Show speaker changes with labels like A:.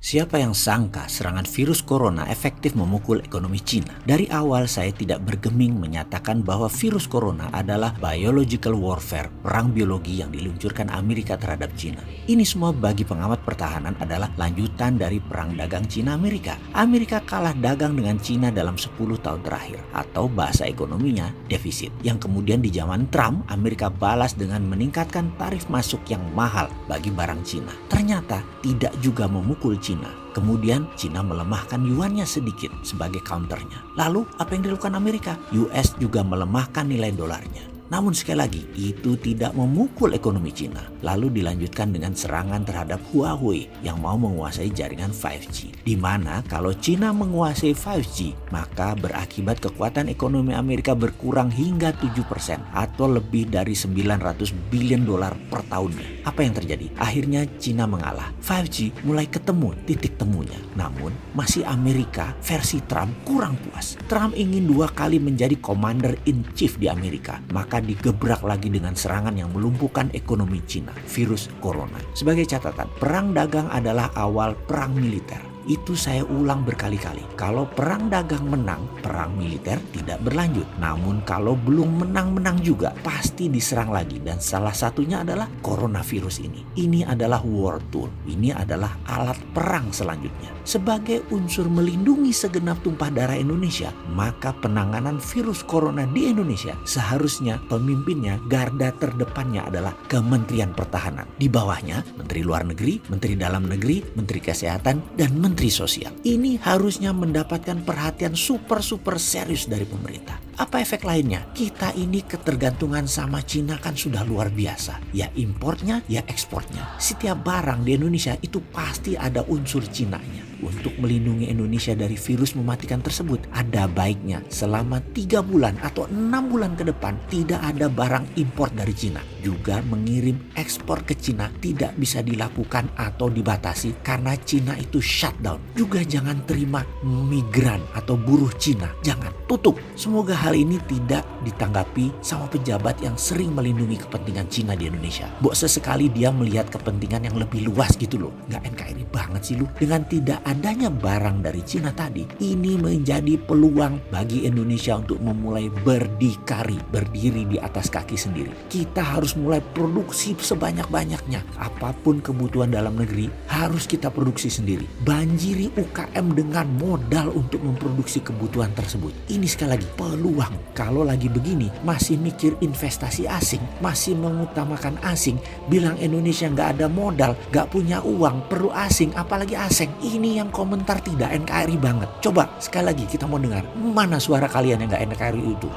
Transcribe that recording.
A: Siapa yang sangka serangan virus corona efektif memukul ekonomi Cina? Dari awal saya tidak bergeming menyatakan bahwa virus corona adalah biological warfare, perang biologi yang diluncurkan Amerika terhadap Cina. Ini semua bagi pengamat pertahanan adalah lanjutan dari perang dagang Cina-Amerika. Amerika kalah dagang dengan Cina dalam 10 tahun terakhir, atau bahasa ekonominya defisit. Yang kemudian di zaman Trump, Amerika balas dengan meningkatkan tarif masuk yang mahal bagi barang Cina. Ternyata tidak juga memukul Cina. Kemudian Cina melemahkan yuannya sedikit sebagai counternya. Lalu apa yang dilakukan Amerika? US juga melemahkan nilai dolarnya. Namun sekali lagi, itu tidak memukul ekonomi Cina. Lalu dilanjutkan dengan serangan terhadap Huawei yang mau menguasai jaringan 5G. Di mana kalau Cina menguasai 5G, maka berakibat kekuatan ekonomi Amerika berkurang hingga 7% atau lebih dari 900 billion dolar per tahunnya. Apa yang terjadi? Akhirnya Cina mengalah. 5G mulai ketemu titik temunya. Namun masih Amerika versi Trump kurang puas. Trump ingin 2 kali menjadi commander in chief di Amerika. Maka digebrak lagi dengan serangan yang melumpuhkan ekonomi Cina, virus corona. Sebagai catatan, perang dagang adalah awal perang militer. Itu saya ulang berkali-kali. Kalau perang dagang menang, perang militer tidak berlanjut. Namun kalau belum menang-menang juga, pasti diserang lagi. Dan salah satunya adalah coronavirus ini. Ini adalah war tool. Ini adalah alat perang selanjutnya. Sebagai unsur melindungi segenap tumpah darah Indonesia, maka penanganan virus corona di Indonesia seharusnya pemimpinnya, garda terdepannya adalah Kementerian Pertahanan. Di bawahnya, Menteri Luar Negeri, Menteri Dalam Negeri, Menteri Kesehatan, dan Menteri Sosial. Ini harusnya mendapatkan perhatian super serius dari pemerintah. Apa efek lainnya? Kita ini ketergantungan sama Cina kan sudah luar biasa. Ya importnya, ya ekspornya. Setiap barang di Indonesia itu pasti ada unsur Cinanya. Untuk melindungi Indonesia dari virus mematikan tersebut, ada baiknya selama 3 bulan atau 6 bulan ke depan tidak ada barang import dari Cina. Juga mengirim ekspor ke Cina tidak bisa dilakukan atau dibatasi karena Cina itu shutdown. Juga jangan terima migran atau buruh Cina. Jangan, tutup. Semoga hal ini tidak ditanggapi sama pejabat yang sering melindungi kepentingan Cina di Indonesia. Sesekali dia melihat kepentingan yang lebih luas gitu loh. Nggak NKRI banget sih lu. Dengan tidak adanya barang dari Cina tadi, ini menjadi peluang bagi Indonesia untuk memulai berdiri di atas kaki sendiri. Kita harus mulai produksi sebanyak-banyaknya. Apapun kebutuhan dalam negeri harus kita produksi sendiri. Banjiri UKM dengan modal untuk memproduksi kebutuhan tersebut. Ini sekali lagi peluang. Kalau lagi begini masih mikir investasi asing, masih mengutamakan asing, bilang Indonesia nggak ada modal, nggak punya uang, perlu asing, apalagi asing. Ini yang komentar tidak NKRI banget. Coba sekali lagi kita mau dengar mana suara kalian yang nggak NKRI itu.